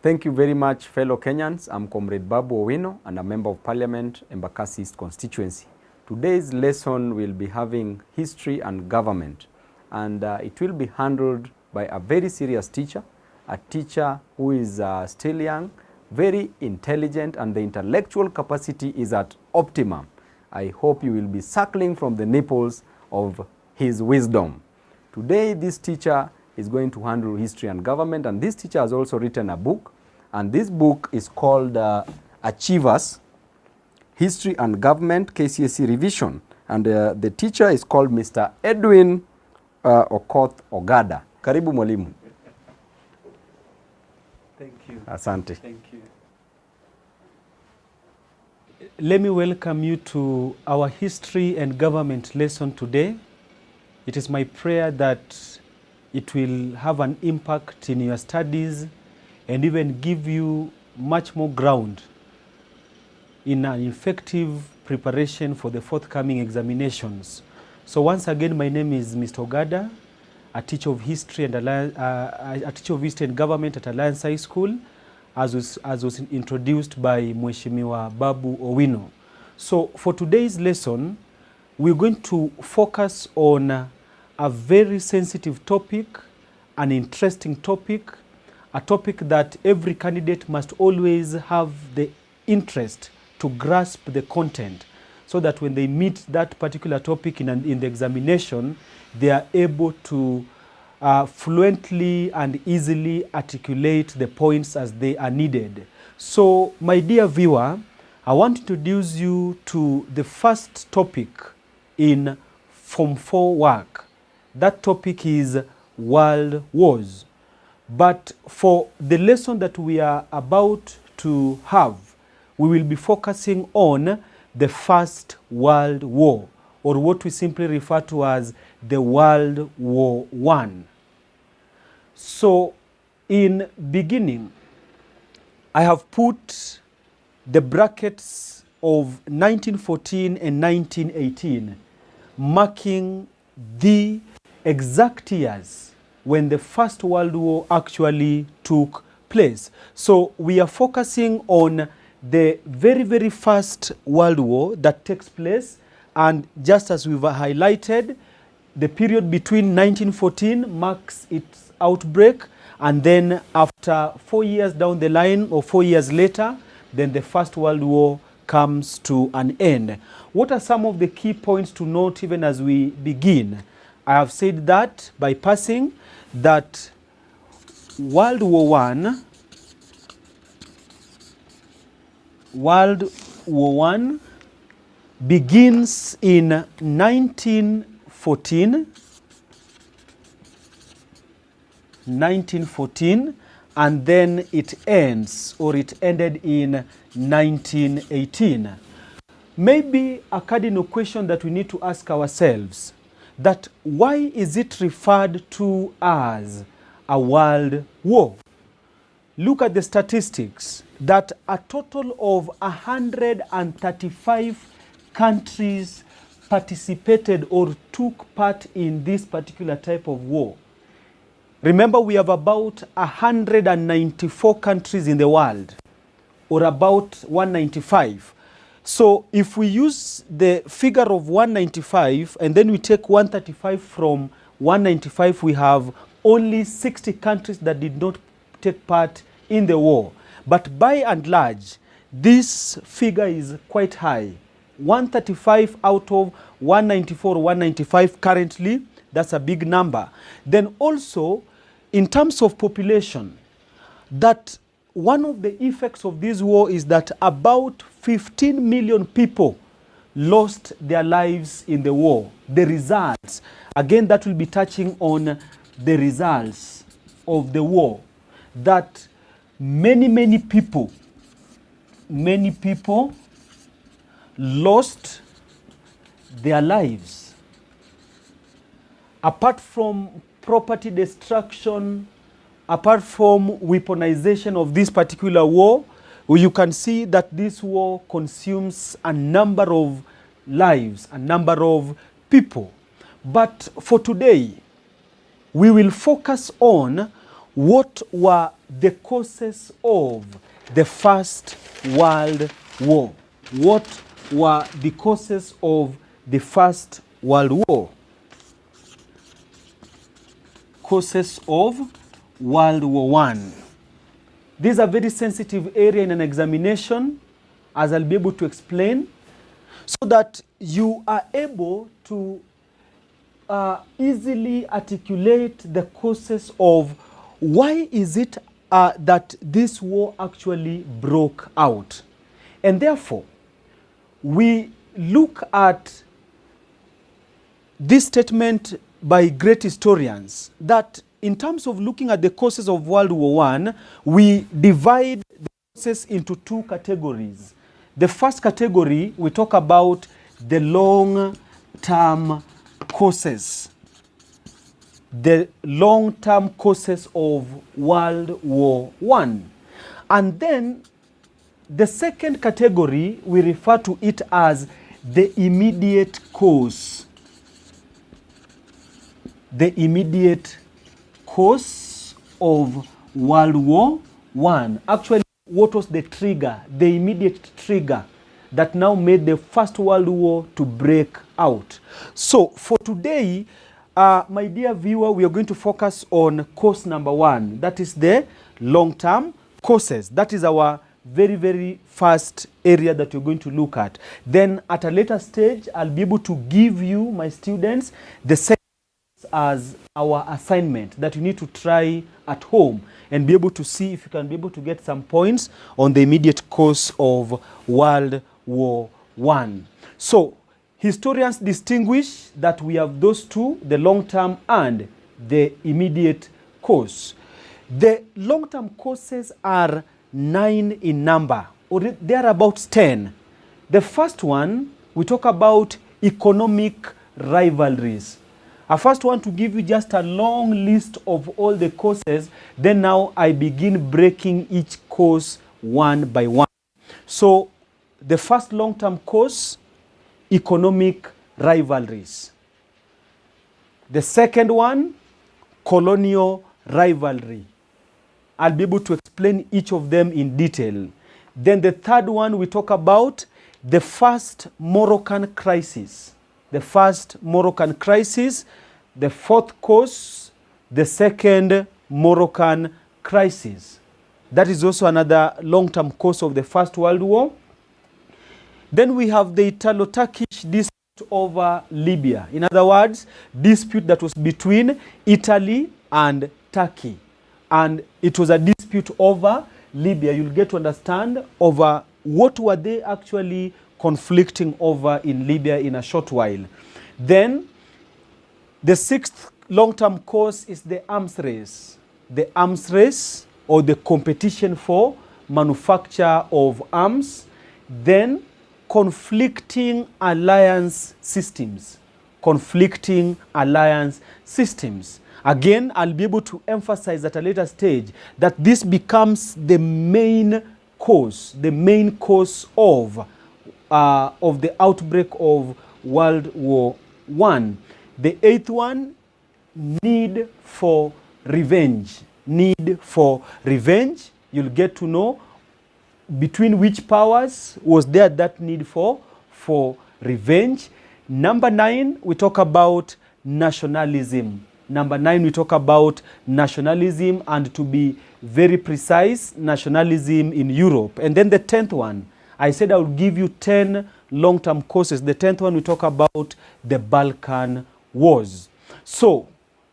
Thank you very much, fellow Kenyans. I'm Comrade Babu Owino and a Member of Parliament, Embakasi East constituency. Today's lesson will be having history and government, and it will be handled by a very serious teacher, a teacher who is still young, very intelligent, and the intellectual capacity is at optimum. I hope you will be suckling from the nipples of his wisdom. Today, this teacher is going to handle history and government, and this teacher has also written a book, and this book is called Achievers, History and Government, KCSE Revision, and the teacher is called Mr. Edwin Okoth Ogada. Karibu mwalimu. Thank you. Asante. Thank you. Let me welcome you to our history and government lesson today. It is my prayer that it will have an impact in your studies and even give you much more ground in an effective preparation for the forthcoming examinations. So once again, my name is Mr. Ogada, a teacher of history and government at Alliance High School, as was introduced by Mheshimiwa Babu Owino. So for today's lesson, we're going to focus on a very sensitive topic, an interesting topic, a topic that every candidate must always have the interest to grasp the content, so that when they meet that particular topic in the examination, they are able to fluently and easily articulate the points as they are needed. So, my dear viewer, I want to introduce you to the first topic in Form 4 work. That topic is World Wars. But for the lesson that we are about to have, we will be focusing on the First World War, or what we simply refer to as the World War I. So, in beginning, I have put the brackets of 1914 and 1918, marking the exact years when the First World War actually took place. So, we are focusing on the very, very first World War that takes place, and just as we've highlighted, the period between 1914 marks its outbreak, and then after 4 years down the line, or 4 years later, then the First World War comes to an end. What are some of the key points to note even as we begin? I have said that by passing that World War I begins in 1914, and then it ends, or it ended in 1918. Maybe a cardinal question that we need to ask ourselves, that why is it referred to as a world war? Look at the statistics, that a total of 135 countries participated or took part in this particular type of war. Remember, we have about 194 countries in the world, or about 195. So if we use the figure of 195 and then we take 135 from 195, we have only 60 countries that did not take part in the war. But by and large, this figure is quite high. 135 out of 194, 195 currently, that's a big number. Then also, in terms of population, that one of the effects of this war is that about 15 million people lost their lives in the war. The results, again, that will be touching on the results of the war, that many people lost their lives. Apart from property destruction, apart from weaponization of this particular war, you can see that this war consumes a number of lives, a number of people. But for today, we will focus on what were the causes of the First World War? What were the causes of the First World War? Causes of World War I. This is a very sensitive area in an examination, as I'll be able to explain, so that you are able to easily articulate the causes of why is it that this war actually broke out. And therefore, we look at this statement by great historians that in terms of looking at the causes of World War I, we divide the causes into two categories. The first category, we talk about the long-term causes. The long-term causes of World War I. And then the second category, we refer to it as the immediate cause. The immediate cause of World War I. Actually, what was the trigger, the immediate trigger that now made the First World War to break out? So for today, my dear viewer, we are going to focus on cause number one. That is the long-term causes. That is our very, very first area that you're going to look at. Then at a later stage, I'll be able to give you, my students, the second as our assignment that you need to try at home and be able to see if you can be able to get some points on the immediate cause of World War I. So historians distinguish that we have those two, the long-term and the immediate cause. The long-term causes are 9 in number, or they are about 10. The first one, we talk about economic rivalries. I first want to give you just a long list of all the causes, then now I begin breaking each cause one by one. So the first long-term cause, economic rivalries. The second one, colonial rivalry. I'll be able to explain each of them in detail. Then the third one, we talk about the first Moroccan crisis. The first Moroccan crisis. The fourth cause, the second Moroccan crisis. That is also another long-term cause of the First World War. Then we have the Italo-Turkish dispute over Libya. In other words, dispute that was between Italy and Turkey. And it was a dispute over Libya. You'll get to understand over what were they actually conflicting over in Libya in a short while. Then the sixth long-term cause is the arms race. The arms race, or the competition for manufacture of arms. Then conflicting alliance systems. Conflicting alliance systems. Again, I'll be able to emphasize at a later stage that this becomes the main cause of the outbreak of World War I. The eighth one, need for revenge. Need for revenge. You'll get to know between which powers was there that need for revenge. Number 9, we talk about nationalism. Number 9, we talk about nationalism, and to be very precise, nationalism in Europe. And then the 10th one, I said I will give you 10 long-term causes. The 10th one, we talk about the Balkan Wars. So,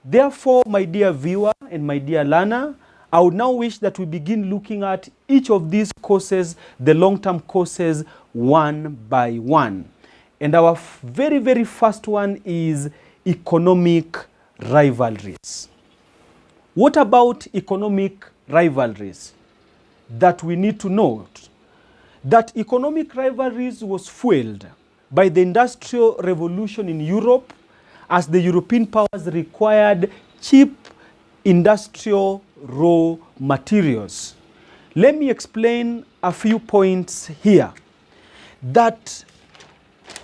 therefore, my dear viewer and my dear learner, I would now wish that we begin looking at each of these causes, the long-term causes, one by one. And our very, very first one is economic rivalries. What about economic rivalries? That we need to note that economic rivalries was fueled by the Industrial Revolution in Europe, as the European powers required cheap industrial raw materials. Let me explain a few points here. That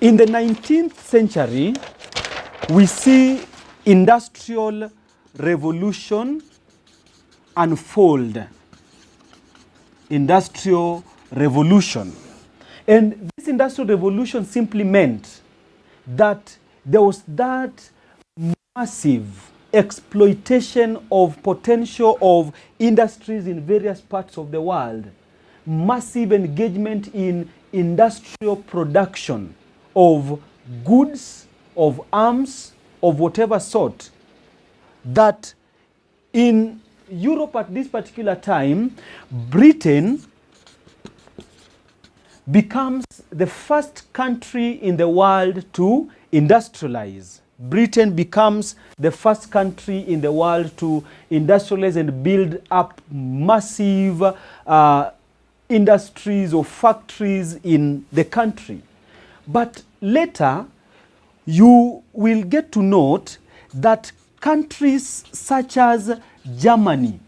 in the 19th century, we see industrial revolution unfold Industrial Revolution. And this Industrial Revolution simply meant that there was that massive exploitation of potential of industries in various parts of the world, massive engagement in industrial production of goods, of arms, of whatever sort, that in Europe at this particular time, Britain becomes the first country in the world to industrialize. Britain becomes the first country in the world to industrialize and build up massive industries or factories in the country. But later, you will get to note that countries such as Germany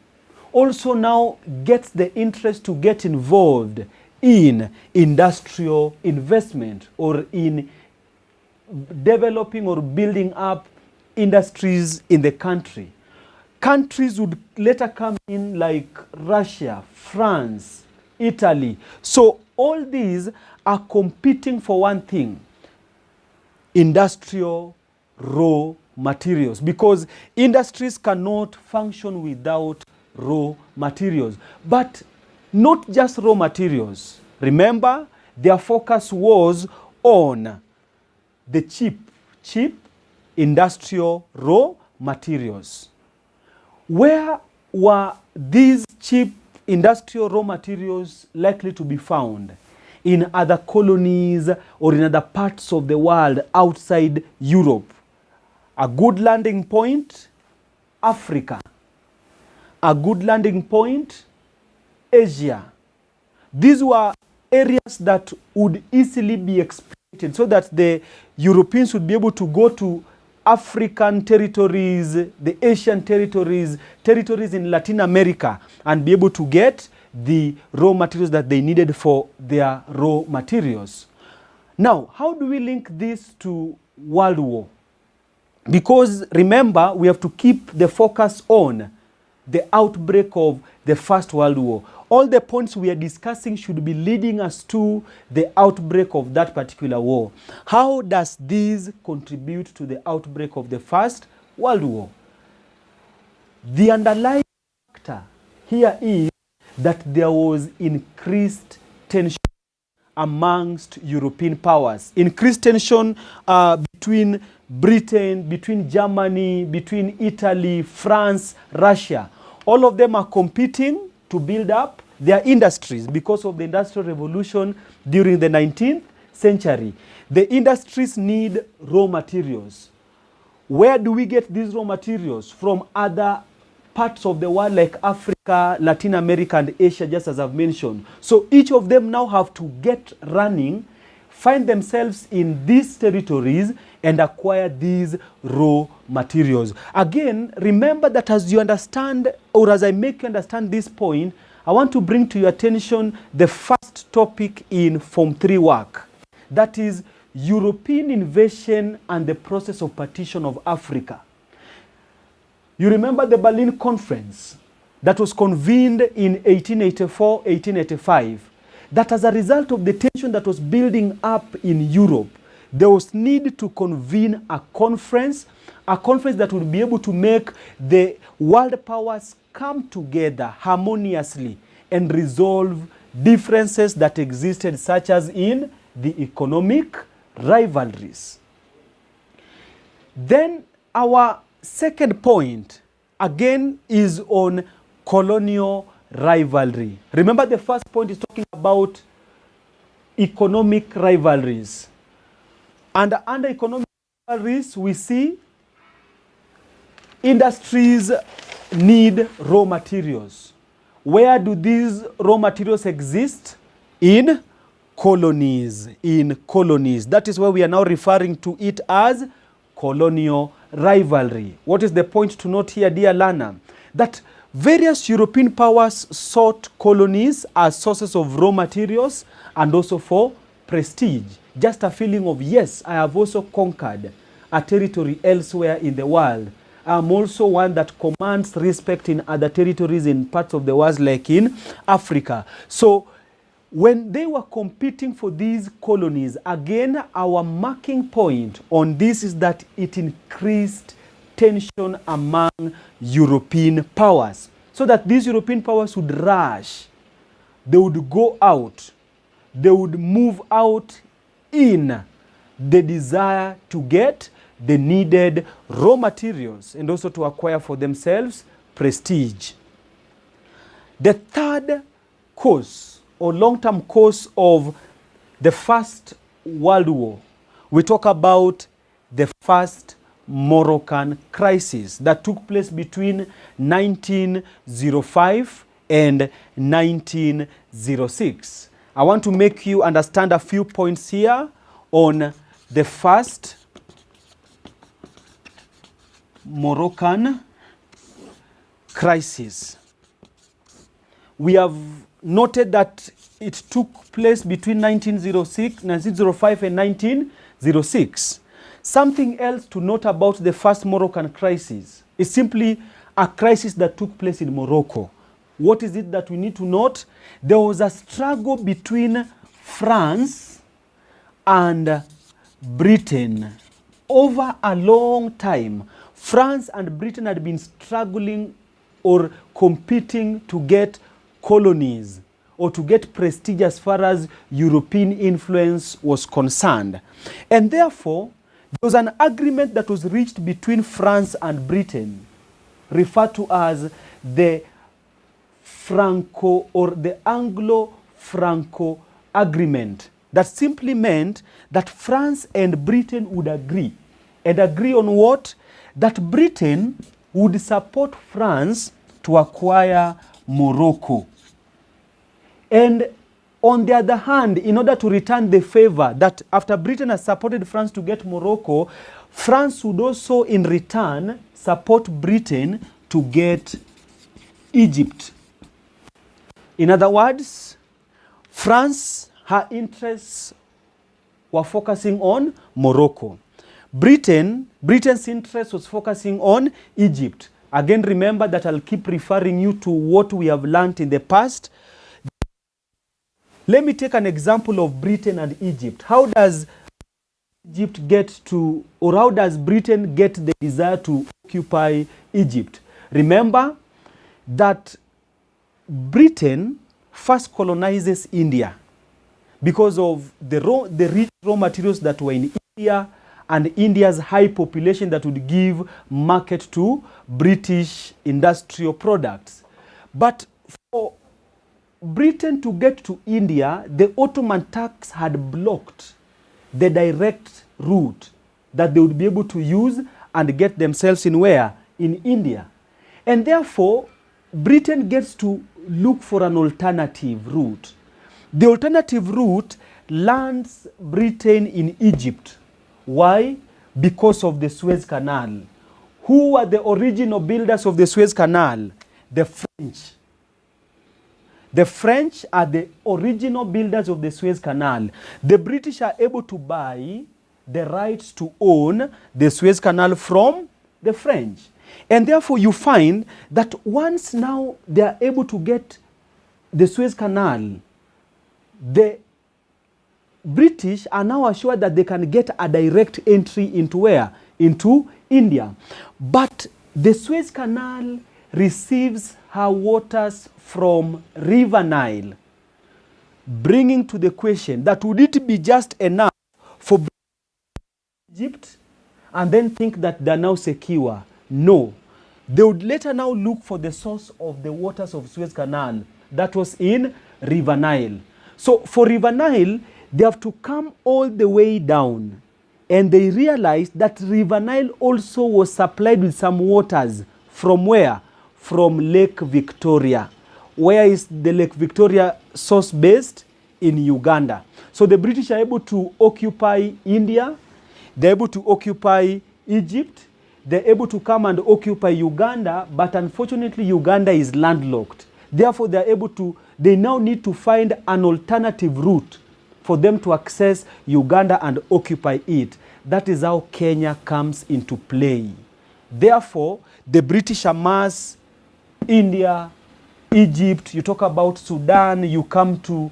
also now gets the interest to get involved in industrial investment or in developing or building up industries in the country. Countries would later come in like Russia, France, Italy. So all these are competing for one thing: industrial raw materials, because industries cannot function without raw materials. But not just raw materials. Remember, their focus was on the cheap industrial raw materials. Where were these cheap industrial raw materials likely to be found? In other colonies or in other parts of the world outside Europe. A good landing point, Africa. A good landing point, Asia. These were areas that would easily be exploited so that the Europeans would be able to go to African territories, the Asian territories, territories in Latin America, and be able to get the raw materials that they needed for their raw materials. Now, how do we link this to World War? Because remember, we have to keep the focus on the outbreak of the First World War. All the points we are discussing should be leading us to the outbreak of that particular war. How does this contribute to the outbreak of the First World War? The underlying factor here is that there was increased tension amongst European powers. Increased tension between Britain, between Germany, between Italy, France, Russia. All of them are competing to build up their industries because of the Industrial Revolution during the 19th century. The industries need raw materials. Where do we get these raw materials? From other parts of the world like Africa, Latin America, and Asia, just as I've mentioned. So each of them now have to get running, find themselves in these territories, and acquire these raw materials. Again, remember that as you understand, or as I make you understand this point, I want to bring to your attention the first topic in Form 3 work. That is European invasion and the process of partition of Africa. You remember the Berlin Conference that was convened in 1884, 1885, that as a result of the tension that was building up in Europe, there was need to convene a conference that would be able to make the world powers come together harmoniously and resolve differences that existed, such as in the economic rivalries. Then our second point, again, is on colonial rivalry. Remember, the first point is talking about economic rivalries. And under economic rivalries, we see industries need raw materials. Where do these raw materials exist? In colonies. In colonies. That is why we are now referring to it as colonial rivalry. What is the point to note here, dear learner? That various European powers sought colonies as sources of raw materials and also for prestige. Just a feeling of, yes, I have also conquered a territory elsewhere in the world. I'm also one that commands respect in other territories in parts of the world, like in Africa. So when they were competing for these colonies, again, our marking point on this is that it increased tension among European powers, so that these European powers would rush, they would go out, they would move out in the desire to get the needed raw materials and also to acquire for themselves prestige. The third cause or long-term cause of the First World War, we talk about the First Moroccan crisis that took place between 1905 and 1906. I want to make you understand a few points here on the First Moroccan crisis. We have noted that it took place between 1905 and 1906. Something else to note about the First Moroccan crisis is simply a crisis that took place in Morocco. What is it that we need to note? There was a struggle between France and Britain over a long time. France and Britain had been struggling or competing to get colonies or to get prestige as far as European influence was concerned. And therefore, there was an agreement that was reached between France and Britain, referred to as the Franco or the Anglo-Franco agreement, that simply meant that France and Britain would agree. And agree on what? That Britain would support France to acquire Morocco. And on the other hand, in order to return the favor, that after Britain has supported France to get Morocco, France would also in return support Britain to get Egypt. In other words, France, her interests were focusing on Morocco. Britain's interest was focusing on Egypt. Again, remember that I'll keep referring you to what we have learned in the past. Let me take an example of Britain and Egypt. How does Egypt get to, or how does Britain get the desire to occupy Egypt? Remember that Britain first colonizes India because of the rich raw materials that were in India and India's high population that would give market to British industrial products. But for Britain to get to India, the Ottoman Turks had blocked the direct route that they would be able to use and get themselves in where? In India. And therefore, Britain gets to look for an alternative route. The alternative route lands Britain in Egypt. Why? Because of the Suez Canal. Who were the original builders of the Suez Canal? The French. The French are the original builders of the Suez Canal. The British are able to buy the rights to own the Suez Canal from the French. And therefore you find that once now they are able to get the Suez Canal, the British are now assured that they can get a direct entry into where? Into India. But the Suez Canal receives her waters from River Nile, bringing to the question that would it be just enough for Egypt and then think that they're now secure? No. They would later now look for the source of the waters of Suez Canal that was in River Nile. So for River Nile, they have to come all the way down, and they realized that River Nile also was supplied with some waters from where? From Lake Victoria. Where is the Lake Victoria source based? In Uganda. So the British are able to occupy India, they're able to occupy Egypt, they're able to come and occupy Uganda, but unfortunately Uganda is landlocked. Therefore they now need to find an alternative route for them to access Uganda and occupy it. That is how Kenya comes into play. Therefore, the British amass India, Egypt, you talk about Sudan, you come to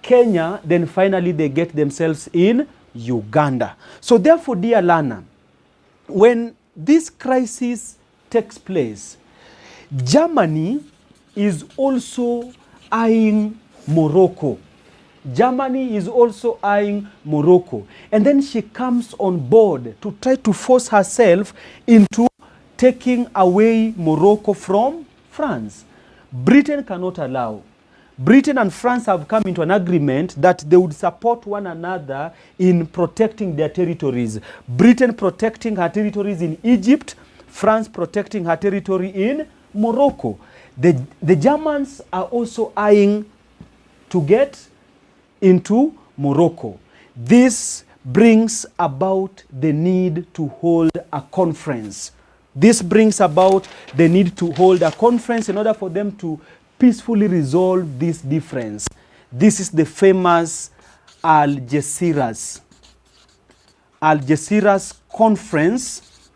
Kenya, then finally they get themselves in Uganda. So therefore, dear learner, when this crisis takes place, Germany is also eyeing Morocco. Germany is also eyeing Morocco. And then she comes on board to try to force herself into taking away Morocco from France. Britain cannot allow. Britain and France have come into an agreement that they would support one another in protecting their territories. Britain protecting her territories in Egypt, France protecting her territory in Morocco. The Germans are also eyeing to get into Morocco. This brings about the need to hold a conference. This brings about the need to hold a conference in order for them to peacefully resolve this difference. This is the famous Algeciras conference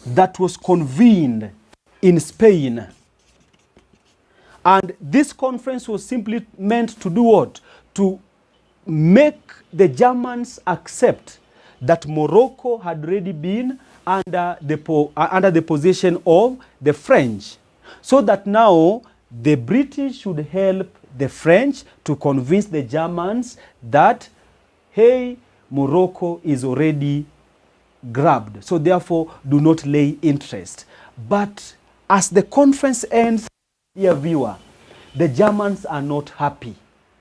that was convened in Spain. And this conference was simply meant to do what? To make the Germans accept that Morocco had already been under the possession of the French, so that now the British should help the French to convince the Germans that, hey, Morocco is already grabbed, so therefore do not lay interest. But as the conference ends, dear viewer, the Germans are not happy.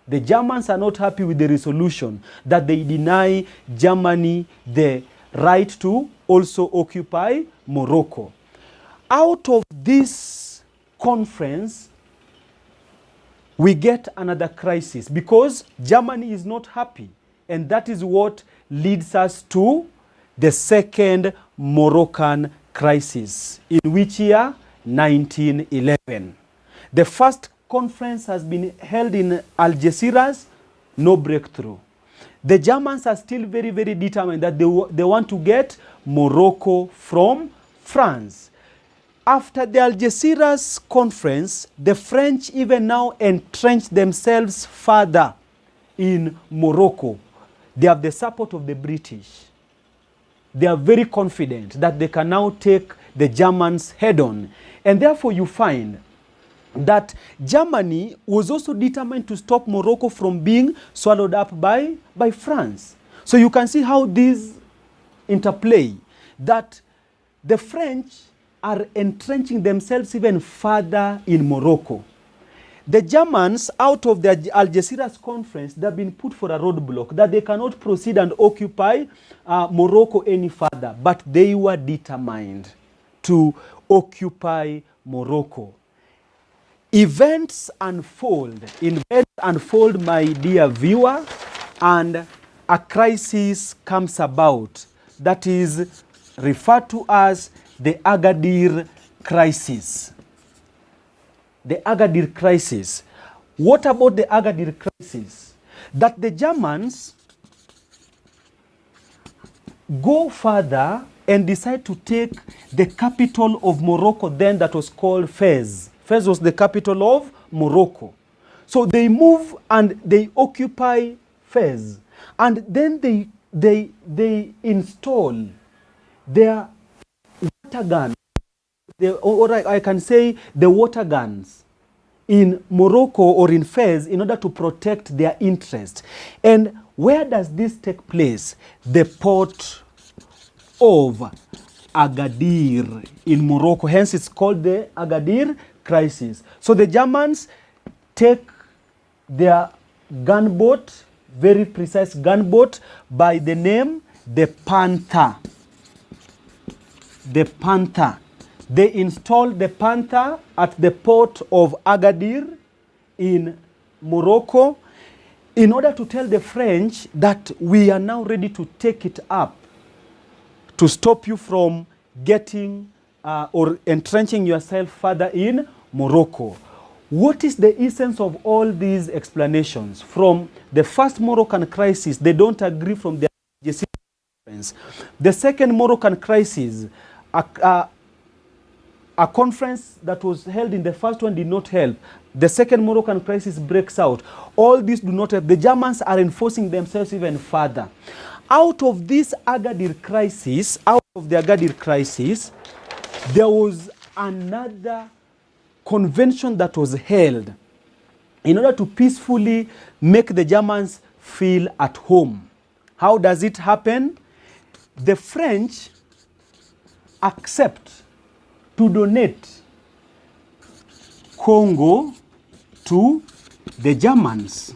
The Germans are not happy with the resolution that they deny Germany the right to also occupy Morocco. Out of this conference, we get another crisis because Germany is not happy. And that is what leads us to the second Moroccan crisis. In which year? 1911. The first conference has been held in Algeciras, no breakthrough. The Germans are still very, very determined that they want to get Morocco from France. After the Algeciras conference, the French even now entrenched themselves further in Morocco. They have the support of the British. They are very confident that they can now take the Germans head on. And therefore you find that Germany was also determined to stop Morocco from being swallowed up by France. So you can see how these interplay, that the French are entrenching themselves even further in Morocco. The Germans, out of the Algeciras conference, they have been put for a roadblock, that they cannot proceed and occupy Morocco any further, but they were determined to occupy Morocco. Events unfold, my dear viewer, and a crisis comes about that is referred to as the Agadir crisis. The Agadir crisis. What about the Agadir crisis? That the Germans go further and decide to take the capital of Morocco then, that was called Fez. Fez was the capital of Morocco. So they move and they occupy Fez. And then they install their water guns, or I can say the water guns in Morocco or in Fez in order to protect their interest. And where does this take place? The port of Agadir in Morocco. Hence it's called the Agadir crisis. So the Germans take their gunboat, very precise gunboat, by the name the Panther. The Panther. They installed the Panther at the port of Agadir in Morocco in order to tell the French that we are now ready to take it up, to stop you from getting or entrenching yourself further in Morocco. What is the essence of all these explanations? From the first Moroccan crisis, they don't agree from the Algeciras conference. The second Moroccan crisis, a conference that was held in the first one did not help. The second Moroccan crisis breaks out. All these do not help. The Germans are enforcing themselves even further. Out of this Agadir crisis, there was another convention that was held in order to peacefully make the Germans feel at home. How does it happen? The French accept to donate Congo to the Germans.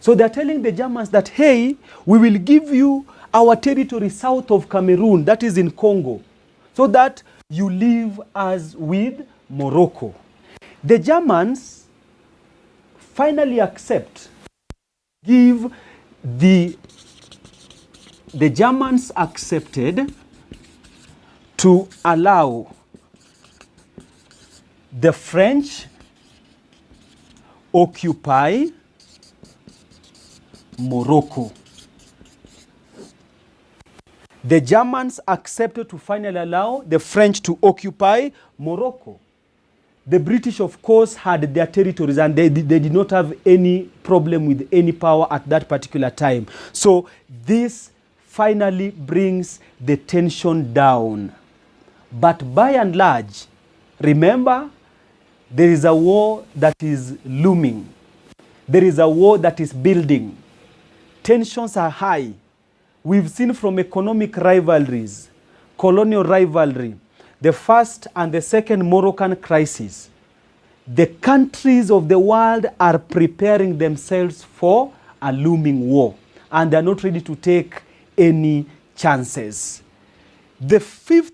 So they're telling the Germans that, hey, we will give you our territory south of Cameroon, that is in Congo, so that you live as with Morocco. The Germans finally accept, the Germans accepted to allow the French occupy Morocco. The Germans accepted to finally allow the French to occupy Morocco. The British, of course, had their territories and they did not have any problem with any power at that particular time. So this finally brings the tension down. But by and large, remember, there is a war that is looming. There is a war that is building. Tensions are high. We've seen from economic rivalries, colonial rivalry, the first and the second Moroccan crisis. The countries of the world are preparing themselves for a looming war, and they're not ready to take any chances. The fifth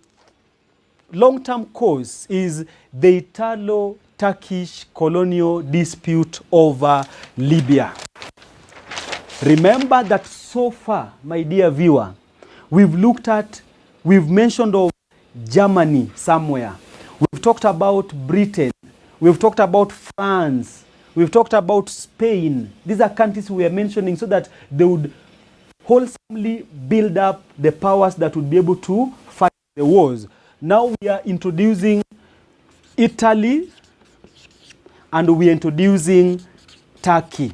long-term cause is the Italo-Turkish colonial dispute over Libya. Remember that so far, my dear viewer, we've mentioned of Germany somewhere. We've talked about Britain. We've talked about France. We've talked about Spain. These are countries we are mentioning so that they would wholesomely build up the powers that would be able to fight the wars. Now we are introducing Italy and we are introducing Turkey.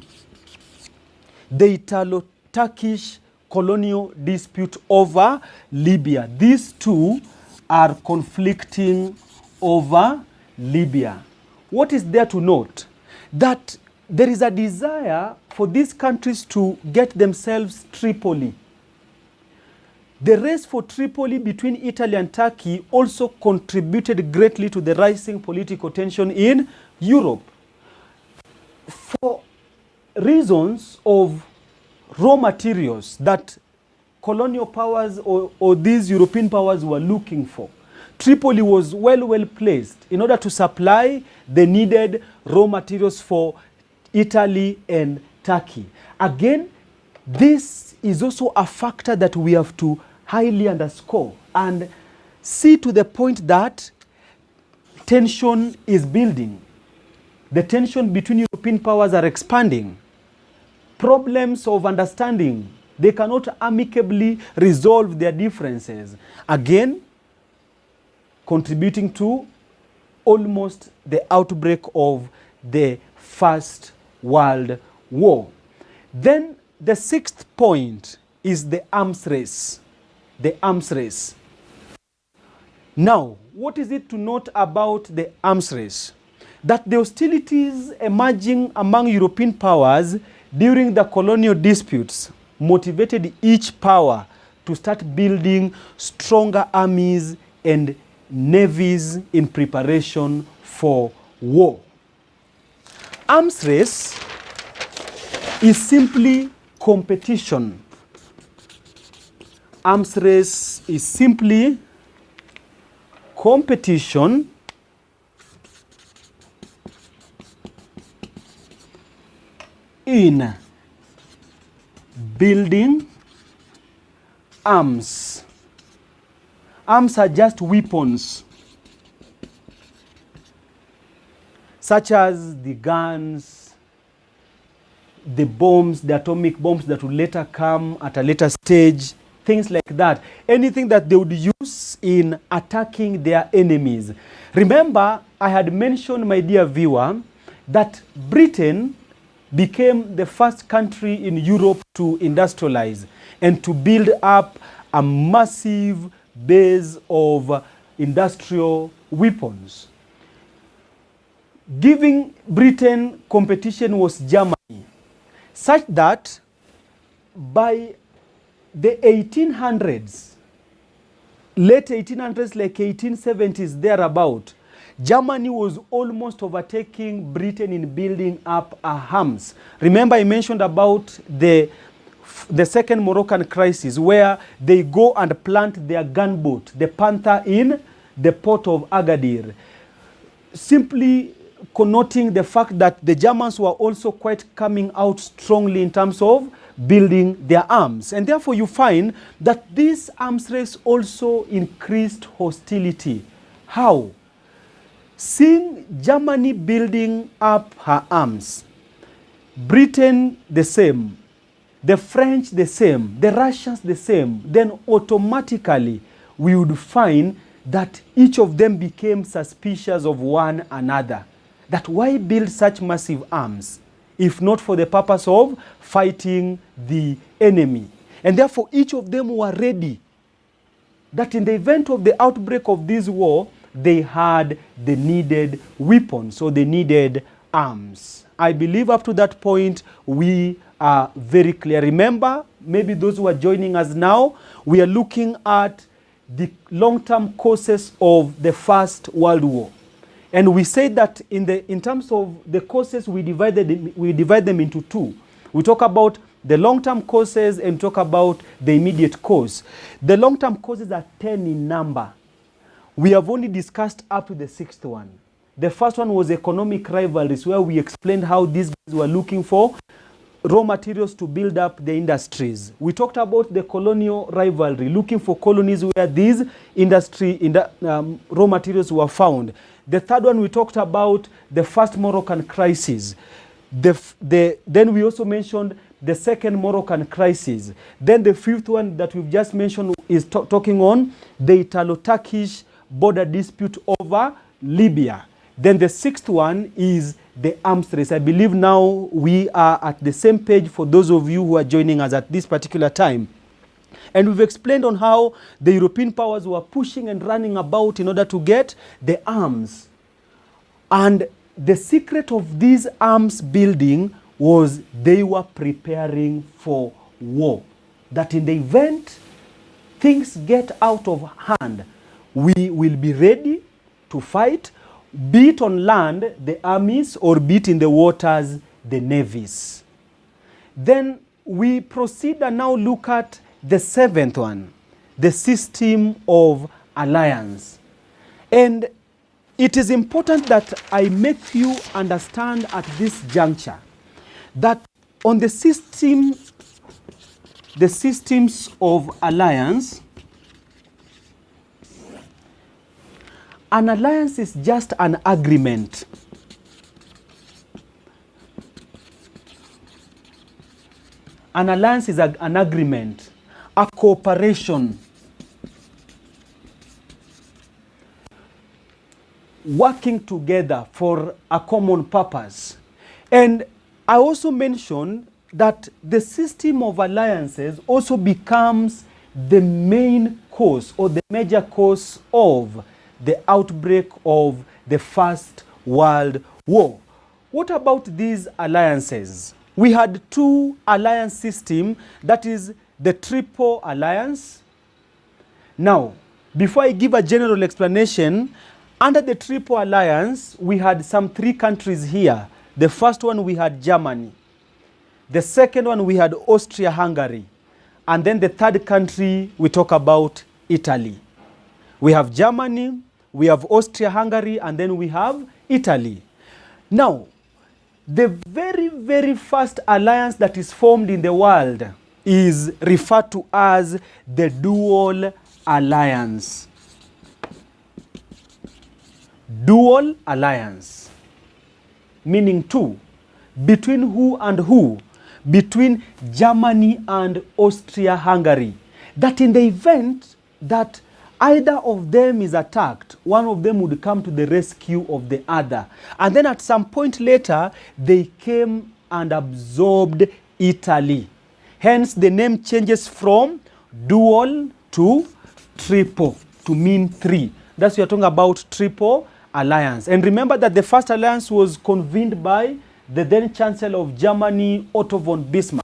The Italo-Turkish colonial dispute over Libya. These two are conflicting over Libya. What is there to note? That there is a desire for these countries to get themselves Tripoli. The race for Tripoli between Italy and Turkey also contributed greatly to the rising political tension in Europe. For reasons of raw materials that colonial powers or these European powers were looking for, Tripoli was well placed in order to supply the needed raw materials for Italy and Turkey. Again, this is also a factor that we have to highly underscore and see to the point that tension is building. The tension between European powers are expanding. Problems of understanding, they cannot amicably resolve their differences. Again, contributing to almost the outbreak of the First World War. Then the sixth point is the arms race. The arms race. Now, what is it to note about the arms race? That the hostilities emerging among European powers during the colonial disputes motivated each power to start building stronger armies and navies in preparation for war. Arms race is simply competition. Arms race is simply competition in building arms. Arms are just weapons, such as the guns, the bombs, the atomic bombs that will later come at a later stage. things like that. Anything that they would use in attacking their enemies. Remember, I had mentioned, my dear viewer, that Britain became the first country in Europe to industrialize and to build up a massive base of industrial weapons. Giving Britain competition was Germany, such that by the 1800s, late 1800s, like 1870s, thereabout, Germany was almost overtaking Britain in building up arms. Remember, I mentioned about the second Moroccan crisis, where they go and plant their gunboat, the Panther, in the port of Agadir, simply connoting the fact that the Germans were also quite coming out strongly in terms of building their arms. And therefore you find that this arms race also increased hostility. How? Seeing Germany building up her arms, Britain the same, the French the same, the Russians the same, then automatically we would find that each of them became suspicious of one another. That why build such massive arms if not for the purpose of fighting the enemy? And therefore each of them were ready that in the event of the outbreak of this war, they had the needed weapons, so they needed arms. I believe up to that point we are very clear. Remember, maybe those who are joining us now, we are looking at the long-term causes of the First World War. And we say that in terms of the causes, we divide them into two. We talk about the long-term causes and talk about the immediate cause. The long-term causes are 10 in number. We have only discussed up to the 6th one. The first one was economic rivalries, where we explained how these guys were looking for raw materials to build up the industries. We talked about the colonial rivalry, looking for colonies where these raw materials were found. The third one, we talked about the first Moroccan crisis. Then we also mentioned the second Moroccan crisis. Then the fifth one that we've just mentioned is talking on the Italo-Turkish border dispute over Libya. Then the sixth one is the arms race. I believe now we are at the same page for those of you who are joining us at this particular time. And we've explained on how the European powers were pushing and running about in order to get the arms. And the secret of this arms building was they were preparing for war. That in the event things get out of hand, we will be ready to fight, be it on land, the armies, or be it in the waters, the navies. Then we proceed and now look at the seventh one, the system of alliance. And it is important that I make you understand at this juncture that on the systems of alliance, an alliance is just an agreement. An alliance is an agreement, a cooperation, working together for a common purpose. And I also mentioned that the system of alliances also becomes the main cause or the major cause of the outbreak of the First World War. What about these alliances? We had two alliance systems, that is the Triple Alliance. Now, before I give a general explanation, under the Triple Alliance, we had some three countries here. The first one, we had Germany. The second one, we had Austria-Hungary. And then the third country, we talk about Italy. We have Germany, we have Austria-Hungary, and then we have Italy. Now, the very, very first alliance that is formed in the world is referred to as the Dual Alliance. Dual Alliance, meaning two. Between who and who? Between Germany and Austria-Hungary. that in the event that either of them is attacked, one of them would come to the rescue of the other. And then at some point later, they came and absorbed Italy. Hence, the name changes from dual to triple to mean three. That's what we're talking about, triple alliance. And remember that the first alliance was convened by the then Chancellor of Germany, Otto von Bismarck.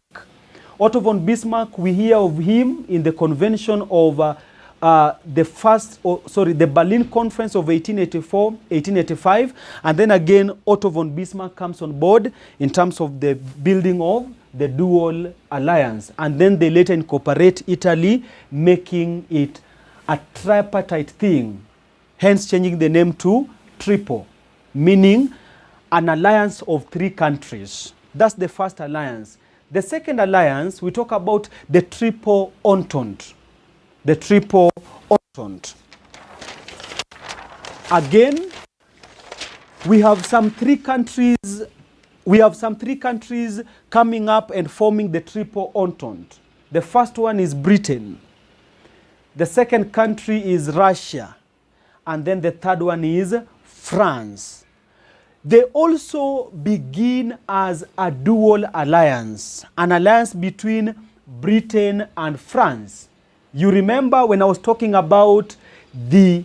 Otto von Bismarck, we hear of him in the convention of the Berlin Conference of 1885, and then again Otto von Bismarck comes on board in terms of the building of the dual alliance, and then they later incorporate Italy, making it a tripartite thing, hence changing the name to triple, meaning an alliance of three countries. That's the first alliance. The second alliance, we talk about the triple entente. The triple entente. Again, we have some three countries coming up and forming the triple entente. The first one is Britain. The second country is Russia. And then the third one is France. They also begin as a dual alliance, an alliance between Britain and France. You remember when I was talking about the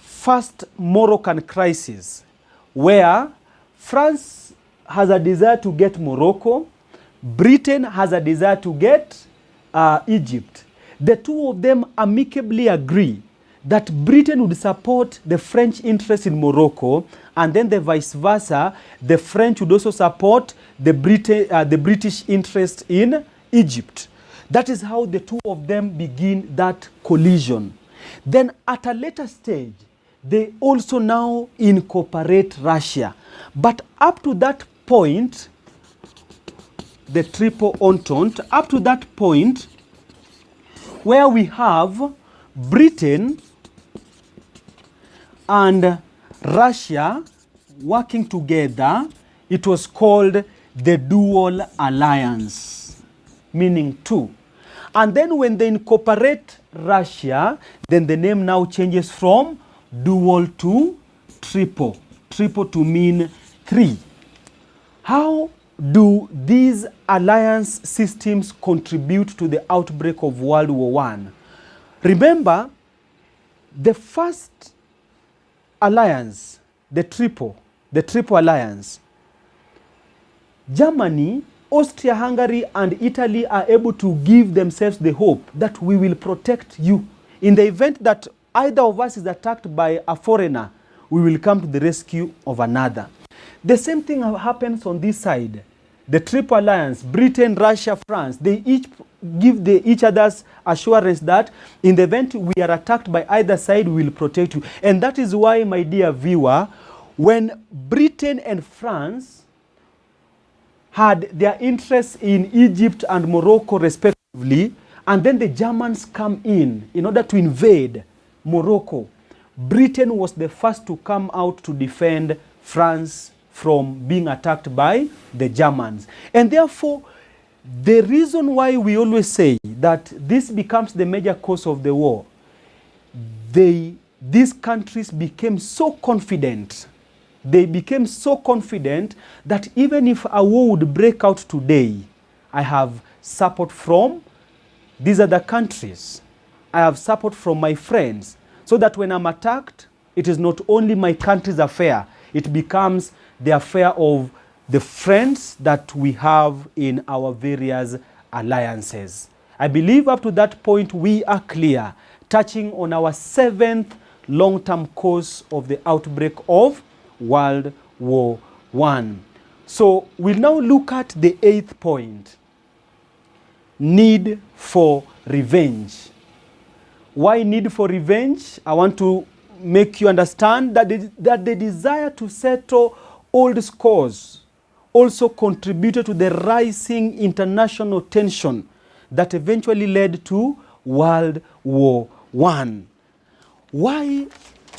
first Moroccan crisis, where France has a desire to get Morocco, Britain has a desire to get Egypt. The two of them amicably agree that Britain would support the French interest in Morocco, and then the vice versa, the French would also support the British interest in Egypt. That is how the two of them begin that collision. Then at a later stage, they also now incorporate Russia. But up to that point, the triple entente, up to that point, where we have Britain and Russia working together, it was called the dual alliance, meaning two. And then when they incorporate Russia, then the name now changes from dual to triple. Triple to mean three. How do these alliance systems contribute to the outbreak of World War I? Remember, the first alliance, the triple alliance, Germany, Austria-Hungary, and Italy are able to give themselves the hope that we will protect you. In the event that either of us is attacked by a foreigner, we will come to the rescue of another. The same thing happens on this side. The triple alliance, Britain, Russia, France, they each give each other's assurance that in the event we are attacked by either side, we will protect you. And that is why, my dear viewer, when Britain and France had their interests in Egypt and Morocco respectively, and then the Germans come in order to invade Morocco, Britain was the first to come out to defend France from being attacked by the Germans. And therefore, the reason why we always say that this becomes the major cause of the war, these countries became so confident. They became so confident that even if a war would break out today, I have support from these other countries. I have support from my friends. So that when I'm attacked, it is not only my country's affair, it becomes the affair of the friends that we have in our various alliances. I believe up to that point we are clear, touching on our seventh long-term cause of the outbreak of World War I. So we'll now look at the eighth point, need for revenge. Why need for revenge? I want to make you understand that the desire to settle old scores also contributed to the rising international tension that eventually led to World War I. Why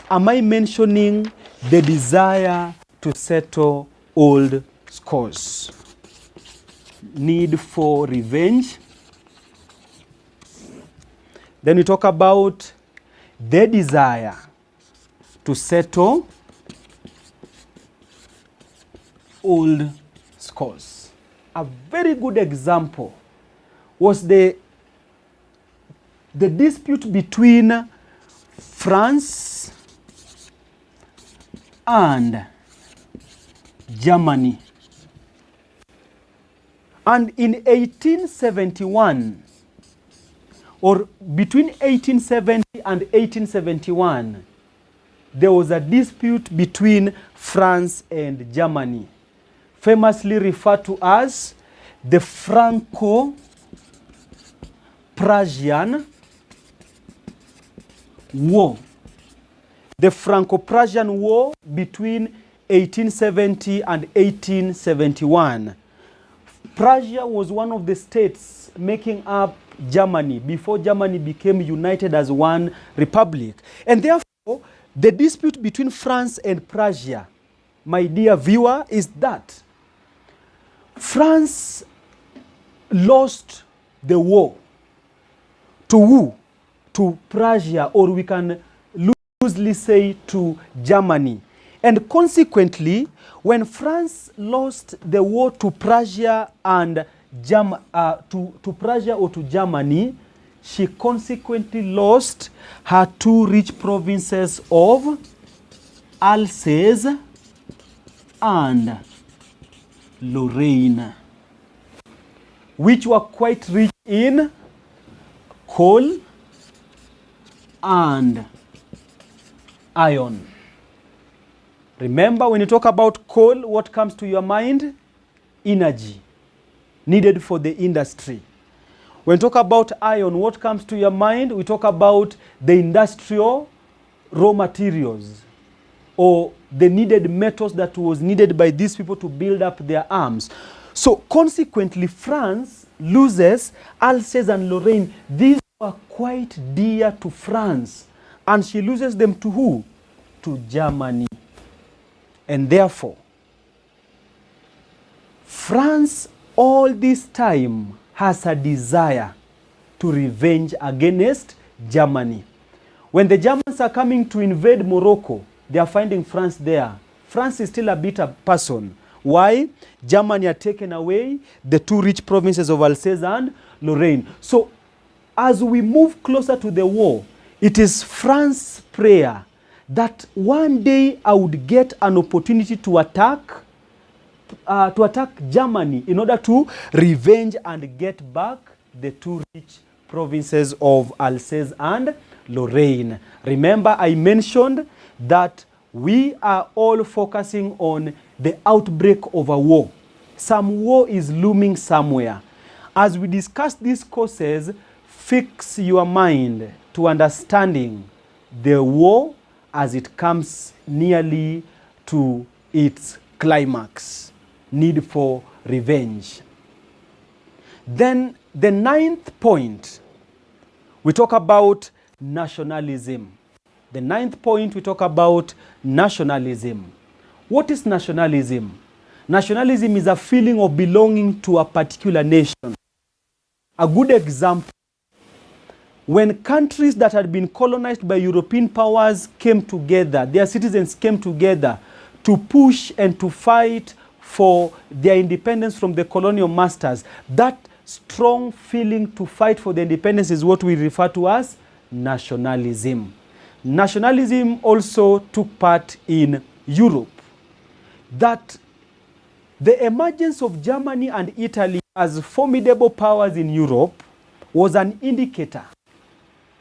am I mentioning the desire to settle old scores? Need for revenge. Then we talk about the desire to settle old scores. A very good example was the dispute between France and Germany. And in 1871, or between 1870 and 1871, there was a dispute between France and Germany, famously referred to as the Franco-Prussian War. The Franco-Prussian War between 1870 and 1871. Prussia was one of the states making up Germany before Germany became united as one republic. And therefore, the dispute between France and Prussia, my dear viewer, is that France lost the war to who? To Prussia, or we can loosely say to Germany. And consequently, when France lost the war to Prussia and to Prussia or to Germany, she consequently lost her two rich provinces of Alsace and Lorraine, which were quite rich in coal and iron. Remember, when you talk about coal, what comes to your mind? Energy needed for the industry. When you talk about iron, what comes to your mind? We talk about the industrial raw materials, or the needed metals that was needed by these people to build up their arms. So consequently, France loses Alsace and Lorraine. These were quite dear to France. And she loses them to who? To Germany. And therefore, France all this time has a desire to revenge against Germany. When the Germans are coming to invade Morocco, they are finding France there. France is still a bitter person. Why? Germany had taken away the two rich provinces of Alsace and Lorraine. So as we move closer to the war, it is France's prayer that one day I would get an opportunity to attack Germany in order to revenge and get back the two rich provinces of Alsace and Lorraine. Remember, I mentioned that we are all focusing on the outbreak of a war. Some war is looming somewhere. As we discuss these causes, fix your mind to understanding the war as it comes nearly to its climax, need for revenge. Then the ninth point, we talk about nationalism. The ninth point, we talk about nationalism. What is nationalism? Nationalism is a feeling of belonging to a particular nation. A good example, when countries that had been colonized by European powers came together, their citizens came together to push and to fight for their independence from the colonial masters, that strong feeling to fight for the independence is what we refer to as nationalism. Nationalism also took part in Europe. That the emergence of Germany and Italy as formidable powers in Europe was an indicator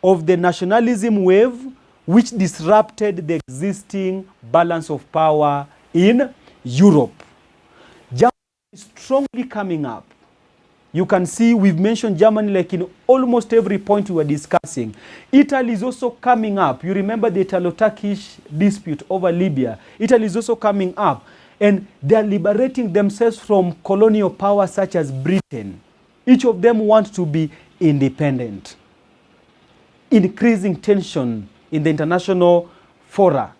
of the nationalism wave which disrupted the existing balance of power in Europe. Germany is strongly coming up. You can see we've mentioned Germany like in almost every point we were discussing. Italy is also coming up. You remember the Italo-Turkish dispute over Libya. Italy is also coming up. And they're liberating themselves from colonial power such as Britain. Each of them wants to be independent. Increasing tension in the international fora.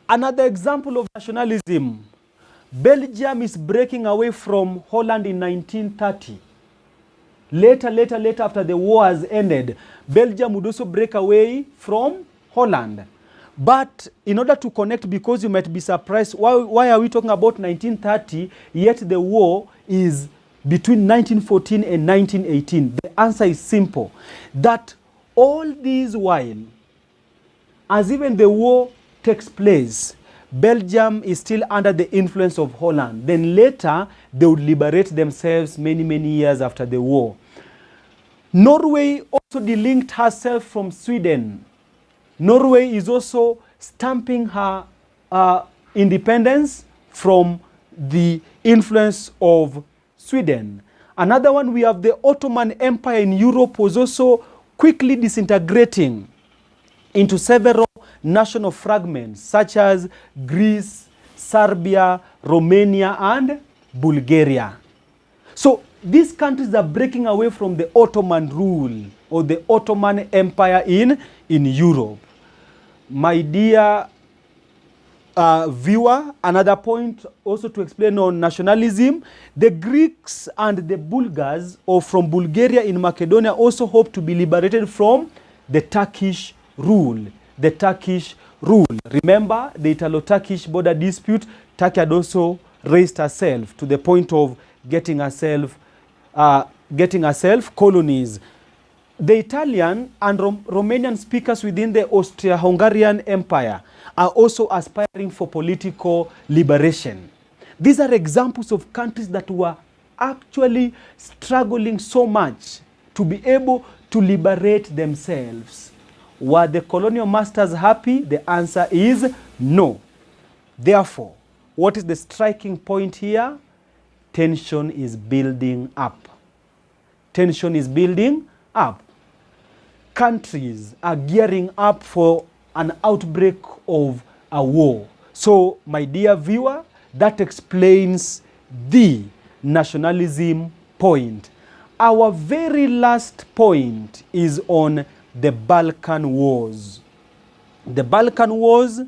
Another example of nationalism, Belgium is breaking away from Holland in 1930. Later, after the war has ended, Belgium would also break away from Holland. But in order to connect, because you might be surprised, why are we talking about 1930, yet the war is between 1914 and 1918? The answer is simple, that all this while, as even the war takes place, Belgium is still under the influence of Holland. Then later, they would liberate themselves many years after the war. Norway also delinked herself from Sweden. Norway is also stamping her independence from the influence of Sweden. Another one, we have the Ottoman Empire in Europe was also quickly disintegrating into several national fragments such as Greece, Serbia, Romania, and Bulgaria. So these countries are breaking away from the Ottoman rule or the Ottoman Empire in Europe. My dear viewer, another point also to explain on nationalism, the Greeks and the Bulgars, or from Bulgaria in Macedonia, also hope to be liberated from the Turkish rule. The Turkish rule. Remember the Italo-Turkish border dispute? Turkey had also raised herself to the point of getting herself colonies. The Italian and Romanian speakers within the Austria-Hungarian Empire are also aspiring for political liberation. These are examples of countries that were actually struggling so much to be able to liberate themselves. Were the colonial masters happy? The answer is no. Therefore, what is the striking point here? Tension is building up. Tension is building up. Countries are gearing up for an outbreak of a war. So, my dear viewer, that explains the nationalism point. Our very last point is on the Balkan Wars. The Balkan Wars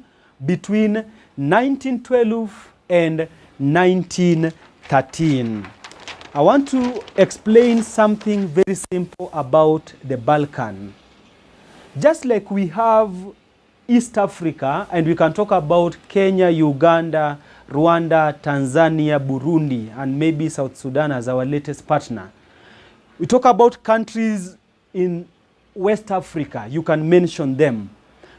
between 1912 and 1913. I want to explain something very simple about the Balkan. Just like we have East Africa, and we can talk about Kenya, Uganda, Rwanda, Tanzania, Burundi, and maybe South Sudan as our latest partner. We talk about countries in West Africa. You can mention them.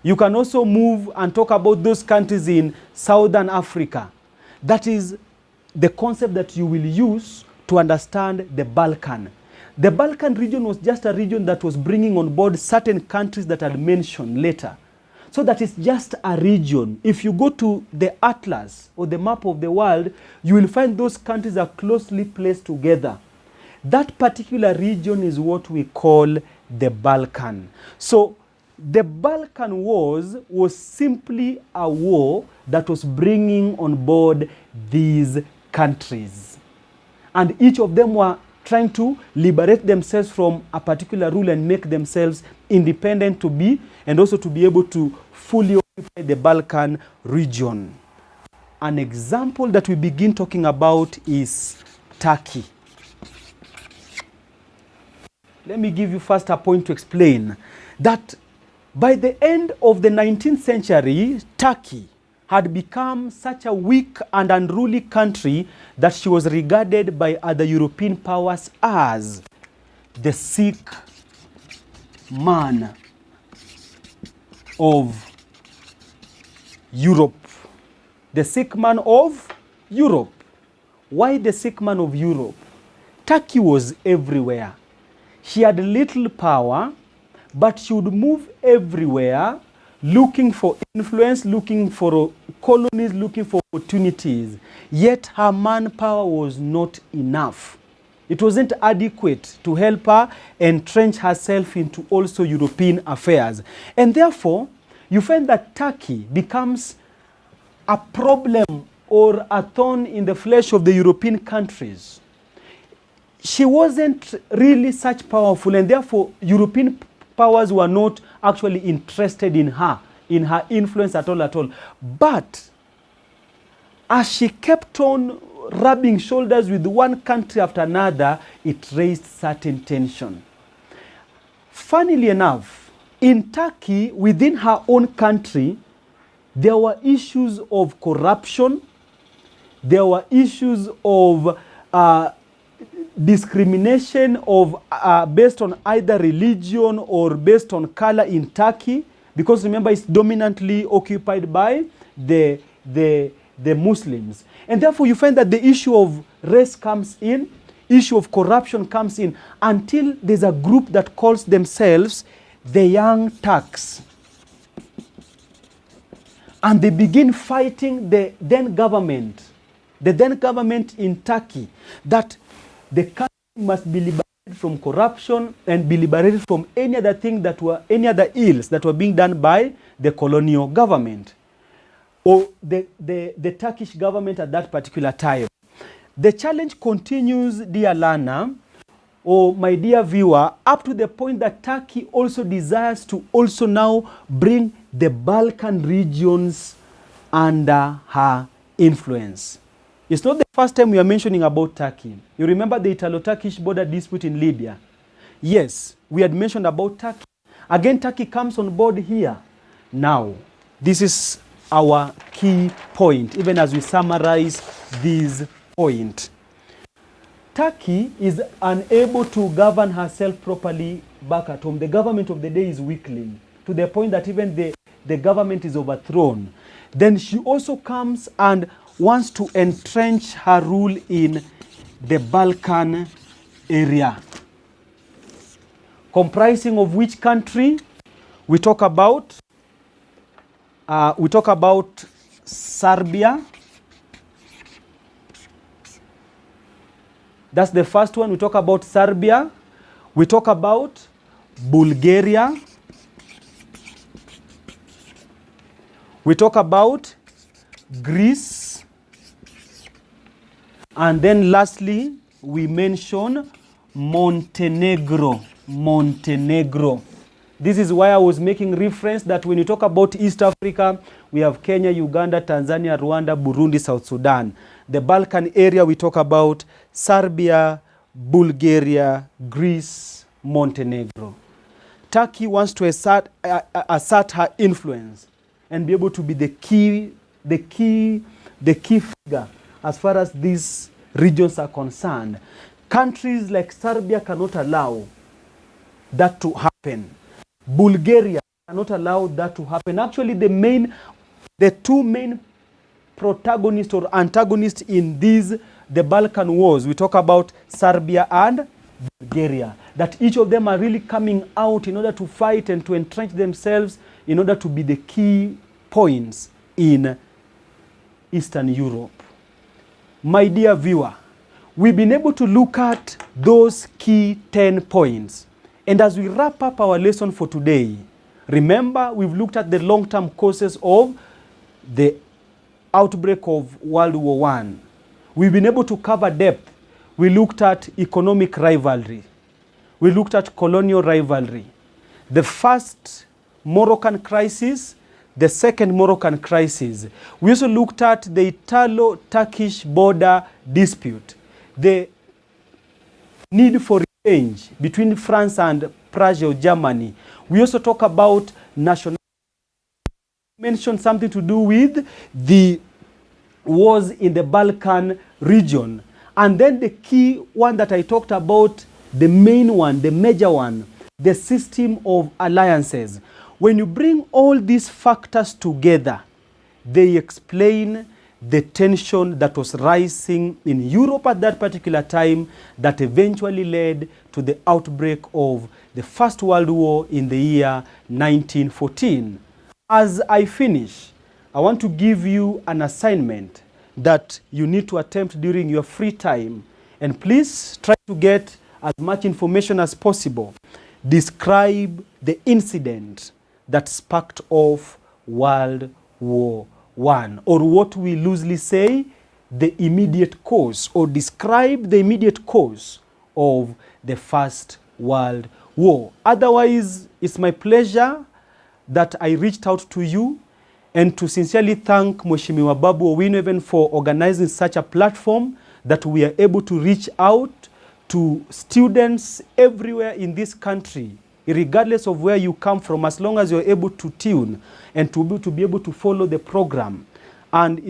You can also move and talk about those countries in Southern Africa. That is the concept that you will use to understand the Balkan. The Balkan region was just a region that was bringing on board certain countries that I'll mention later. So that is just a region. If you go to the atlas or the map of the world, you will find those countries are closely placed together. That particular region is what we call the Balkan. So the Balkan Wars was simply a war that was bringing on board these countries. And each of them were trying to liberate themselves from a particular rule and make themselves independent to be, and also to be able to fully occupy the Balkan region. An example that we begin talking about is Turkey. Let me give you first a point to explain that by the end of the 19th century, Turkey had become such a weak and unruly country that she was regarded by other European powers as the sick man of Europe. The sick man of Europe. Why the sick man of Europe? Turkey was everywhere. She had little power, but she would move everywhere looking for influence, looking for colonies, looking for opportunities. Yet her manpower was not enough. It wasn't adequate to help her entrench herself into also European affairs. And therefore, you find that Turkey becomes a problem or a thorn in the flesh of the European countries. She wasn't really such powerful, and therefore European powers were not actually interested in her influence at all. But as she kept on rubbing shoulders with one country after another, it raised certain tension. Funnily enough, in Turkey, within her own country, there were issues of corruption, there were issues of discrimination of based on either religion or based on color in Turkey, because remember it's dominantly occupied by the Muslims. And therefore you find that the issue of race comes in, issue of corruption comes in, until there's a group that calls themselves the Young Turks. And they begin fighting the then government in Turkey, that the country must be liberated from corruption and be liberated from any other thing that were, any other ills that were being done by the colonial government or the Turkish government at that particular time. The challenge continues, dear learner, or my dear viewer, up to the point that Turkey also desires to also now bring the Balkan regions under her influence. It's not the first time we are mentioning about Turkey. You remember the Italo-Turkish border dispute in Libya? Yes, we had mentioned about Turkey. Again, Turkey comes on board here. Now, this is our key point, even as we summarize this point. Turkey is unable to govern herself properly back at home. The government of the day is weakling, to the point that even the government is overthrown. Then she also comes and wants to entrench her rule in the Balkan area, comprising of which country? We talk about Serbia. That's the first one. We talk about Serbia. We talk about Bulgaria. We talk about Greece. And then lastly, we mention Montenegro. Montenegro. This is why I was making reference that when you talk about East Africa, we have Kenya, Uganda, Tanzania, Rwanda, Burundi, South Sudan. The Balkan area, we talk about Serbia, Bulgaria, Greece, Montenegro. Turkey wants to assert her influence and be able to be the key figure as far as these regions are concerned. Countries like Serbia cannot allow that to happen. Bulgaria cannot allow that to happen. Actually, the two main protagonists or antagonists in the Balkan Wars, we talk about Serbia and Bulgaria, that each of them are really coming out in order to fight and to entrench themselves in order to be the key points in Eastern Europe. My dear viewer, we've been able to look at those key 10 points. And as we wrap up our lesson for today, remember we've looked at the long-term causes of the outbreak of World War I. We've been able to cover depth. We looked at economic rivalry. We looked at colonial rivalry. The first Moroccan crisis, the second Moroccan crisis. We also looked at the Italo-Turkish border dispute, the need for revenge between France and Prussia or Germany. We also talk about nationalism. Mentioned something to do with the wars in the Balkan region. And then the key one that I talked about, the main one, the major one, the system of alliances. When you bring all these factors together, they explain the tension that was rising in Europe at that particular time that eventually led to the outbreak of the First World War in the year 1914. As I finish, I want to give you an assignment that you need to attempt during your free time. And please try to get as much information as possible. Describe the incident that sparked off World War I, or what we loosely say, the immediate cause, or describe the immediate cause of the First World War. Otherwise, it's my pleasure that I reached out to you and to sincerely thank Mheshimiwa Babu Owino even for organizing such a platform that we are able to reach out to students everywhere in this country, regardless of where you come from, as long as you're able to tune and to be able to follow the program. And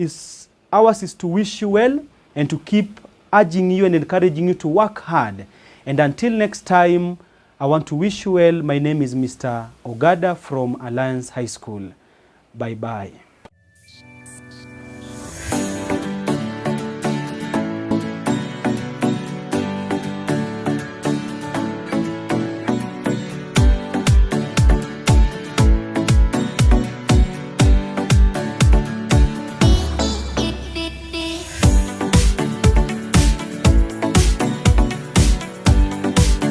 ours is to wish you well and to keep urging you and encouraging you to work hard. And until next time, I want to wish you well. My name is Mr. Ogada from Alliance High School. Bye-bye.